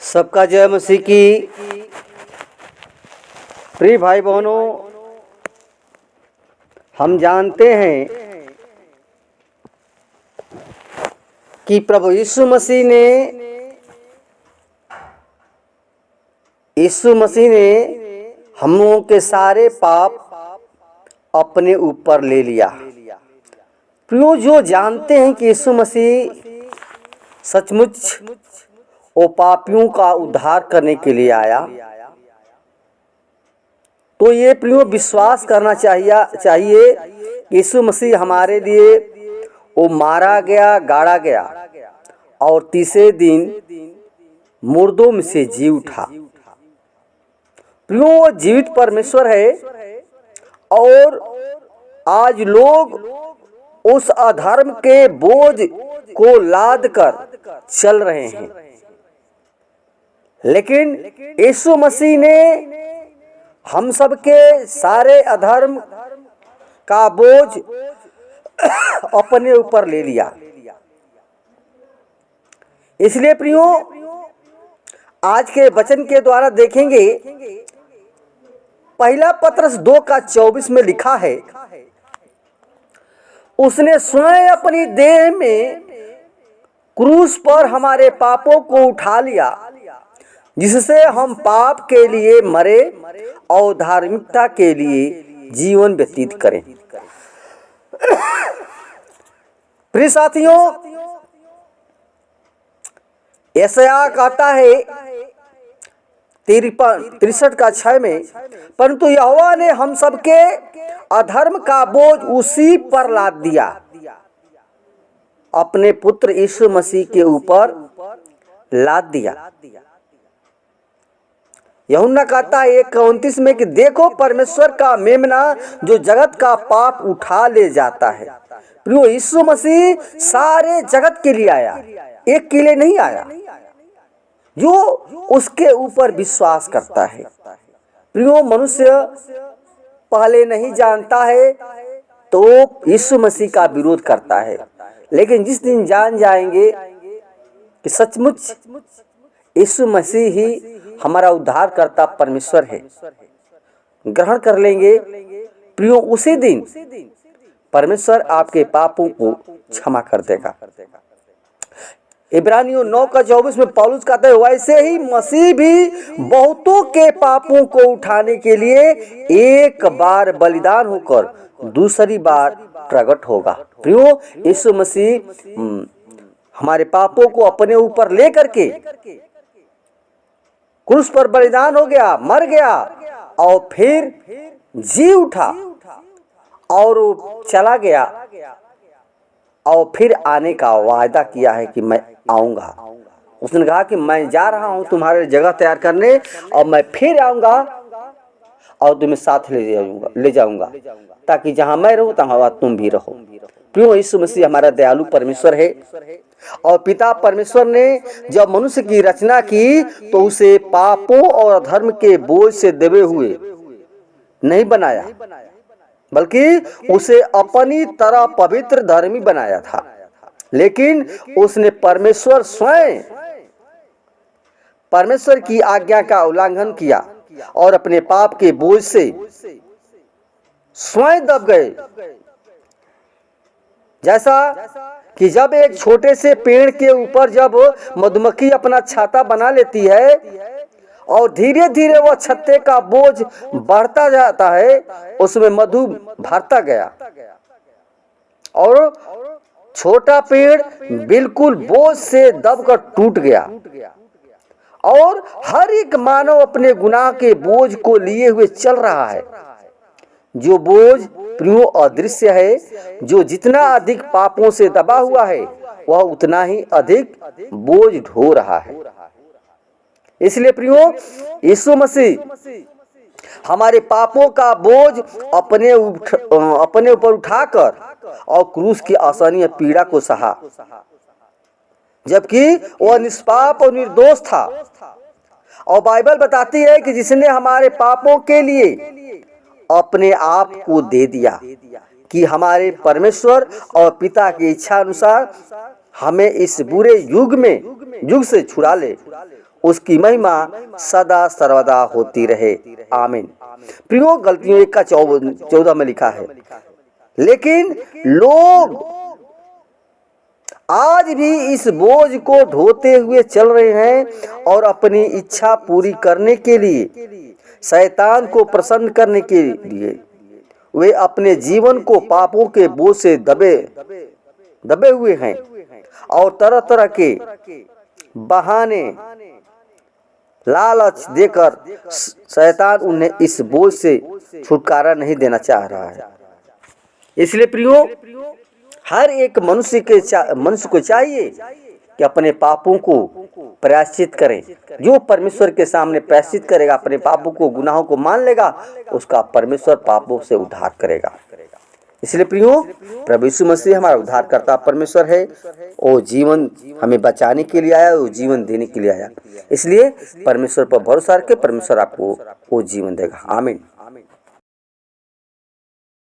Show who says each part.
Speaker 1: सबका जय मसीह की। प्रिय भाई बहनों, हम जानते हैं कि प्रभु यीशु मसीह ने हम लोगों के सारे पाप अपने ऊपर ले लिया। प्रियो, जो जानते हैं कि यीशु मसीह सचमुच वो पापियों का उद्धार करने के लिए आया, तो ये प्रियो विश्वास करना चाहिए यीशु मसीह हमारे लिए वो मारा गया, गाड़ा गया और तीसरे दिन मुर्दों में से जी उठा। प्रियो, वो जीवित परमेश्वर है और आज लोग उस अधर्म के बोझ को लाद कर चल रहे हैं, लेकिन यीशु मसीह ने हम सब के सारे अधर्म का बोझ अपने ऊपर ले लिया। इसलिए प्रियो, आज के वचन के द्वारा देखेंगे, पहला पत्रस 2:24 में लिखा है, उसने स्वयं अपनी देह में क्रूस पर हमारे पापों को उठा लिया, जिससे हम पाप के लिए मरे और धार्मिकता के लिए जीवन व्यतीत करें। प्रिय साथियों, यशायाह कहता है 63:6 में, परंतु यहोवा ने हम सबके अधर्म का बोझ उसी पर लाद दिया, अपने पुत्र यीशु मसीह के ऊपर लाद दिया। यूहन्ना कहता है 1:29 में कि देखो परमेश्वर का मेमना जो जगत का पाप उठा ले जाता है। प्रियो, यीशु मसीह सारे जगत के लिए आया, एक के लिए नहीं आया। जो उसके ऊपर विश्वास करता है, प्रियो, मनुष्य पहले नहीं जानता है तो यीशु मसीह का विरोध करता है, लेकिन जिस दिन जान जाएंगे कि सचमुच यीशु मसीह ही हमारा उद्धार करता परमेश्वर है, ग्रहण कर लेंगे, प्रियो, उसी दिन परमेश्वर आपके पापों को क्षमा कर देगा। इब्रानियों 9:24 में पौलुस कहता है, वैसे ही मसीह भी बहुतों के पापों को उठाने के लिए एक बार बलिदान होकर दूसरी बार प्रकट होगा। प्रियो, यीशु मसीह हमारे पापों को अपने ऊपर ले करके क्रूस पर बलिदान हो गया, मर गया और फिर जी उठा और चला गया और फिर आने का वायदा किया है कि मैं आऊंगा। उसने कहा कि मैं जा रहा हूं तुम्हारे जगह तैयार करने और मैं फिर आऊंगा और तुम्हें साथ ले जाऊंगा ताकि जहां मैं रहूं तहां तुम भी रहो। प्रियो, यीशु मसीह हमारा दयालु परमेश्वर है और पिता परमेश्वर ने जब मनुष्य की रचना की तो उसे पापों और धर्म के बोझ से दबे हुए नहीं बनाया, बल्कि उसे अपनी तरह पवित्र धर्मी बनाया था। लेकिन उसने परमेश्वर स्वयं परमेश्वर की आज्ञा का उल्लंघन किया और अपने पाप के बोझ से स्वयं दब गए। जैसा कि जब एक छोटे से पेड़ के ऊपर जब मधुमक्खी अपना छाता बना लेती है और धीरे धीरे वह छत्ते का बोझ बढ़ता जाता है, उसमें मधु भरता गया और छोटा पेड़ बिल्कुल बोझ से दबकर टूट गया और हर एक मानव अपने गुनाह के बोझ को लिए हुए चल रहा है। जो बोझ प्रियो अदृश्य है, जो जितना अधिक पापों से दबा हुआ है वह उतना ही अधिक बोझ ढो रहा है। इसलिए प्रियो, यीशु मसीह हमारे पापों का बोझ अपने ऊपर उठाकर और क्रूस की असहनीय पीड़ा को सहा, जबकि वह निष्पाप और निर्दोष था। और बाइबल बताती है कि जिसने हमारे पापों के लिए अपने आप को दे दिया कि हमारे परमेश्वर और पिता की इच्छा अनुसार हमें इस बुरे युग से छुड़ा ले। उसकी महिमा सदा सर्वदा होती रहे, आमीन। प्रियो, गलतियों 1 का 14 में लिखा है, लेकिन लोग आज भी इस बोझ को ढोते हुए चल रहे हैं और अपनी इच्छा पूरी करने के लिए, शैतान को प्रसन्न करने के लिए वे अपने जीवन को पापों के बोझ से दबे हुए हैं और तरह तरह के बहाने, लालच देकर शैतान उन्हें इस बोझ से छुटकारा नहीं देना चाह रहा है। इसलिए प्रियो, हर एक मनुष्य को चाहिए कि अपने पापों को प्रायश्चित करें। जो परमेश्वर के सामने प्रायश्चित करेगा, अपने पापों को, गुनाहों को मान लेगा, उसका परमेश्वर पापों से उद्धार करेगा। इसलिए प्रियो, प्रभु यीशु मसीह हमारा उद्धारकर्ता परमेश्वर है। वो जीवन हमें बचाने के लिए आया, वो जीवन देने के लिए आया। इसलिए परमेश्वर पर भरोसा रखें, परमेश्वर आपको वो जीवन देगा, आमीन।